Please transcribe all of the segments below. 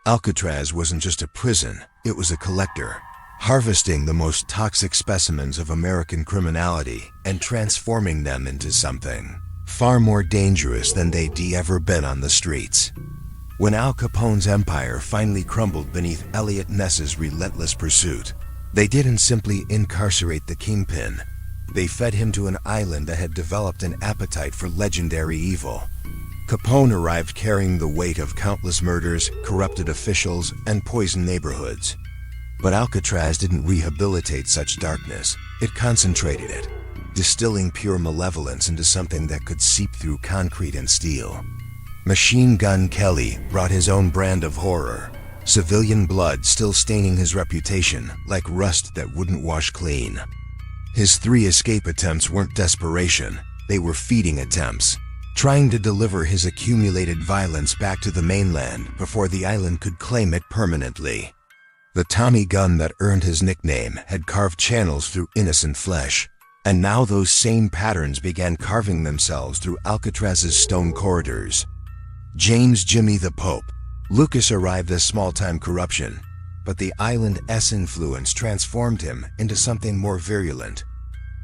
Alcatraz wasn't just a prison, it was a collector, harvesting the most toxic specimens of American criminality and transforming them into something far more dangerous than they'd ever been on the streets. When Al Capone's empire finally crumbled beneath Elliot Ness's relentless pursuit, they didn't simply incarcerate the kingpin. They fed him to an island that had developed an appetite for legendary evil. Capone arrived carrying the weight of countless murders, corrupted officials, and poisoned neighborhoods. But Alcatraz didn't rehabilitate such darkness, it concentrated it, distilling pure malevolence into something that could seep through concrete and steel. Machine Gun Kelly brought his own brand of horror, civilian blood still staining his reputation like rust that wouldn't wash clean. His 3 escape attempts weren't desperation, they were feeding attempts, trying to deliver his accumulated violence back to the mainland before the island could claim it permanently. The Tommy gun that earned his nickname had carved channels through innocent flesh, and now those same patterns began carving themselves through Alcatraz's stone corridors. James Jimmy the Pope, Lucas arrived as small-time corruption, but the island's influence transformed him into something more virulent.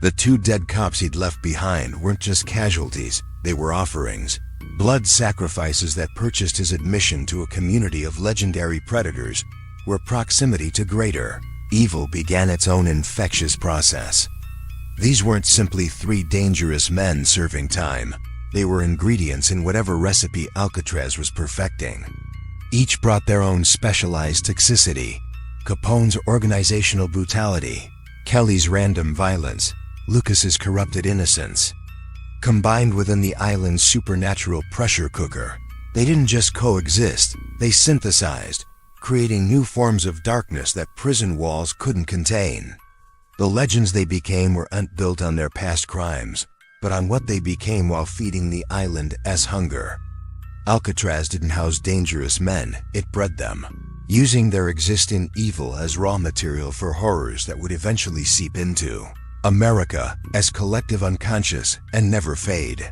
The 2 dead cops he'd left behind weren't just casualties, they were offerings, blood sacrifices that purchased his admission to a community of legendary predators where proximity to greater evil began its own infectious process. These weren't simply 3 dangerous men serving time. They were ingredients in whatever recipe Alcatraz was perfecting. Each brought their own specialized toxicity. Capone's organizational brutality, Kelly's random violence, Lucas's corrupted innocence. Combined within the island's supernatural pressure cooker, they didn't just coexist, they synthesized, creating new forms of darkness that prison walls couldn't contain. The legends they became weren't built on their past crimes, but on what they became while feeding the island's hunger. Alcatraz didn't house dangerous men, it bred them, using their existing evil as raw material for horrors that would eventually seep into America as collective unconscious and never fade.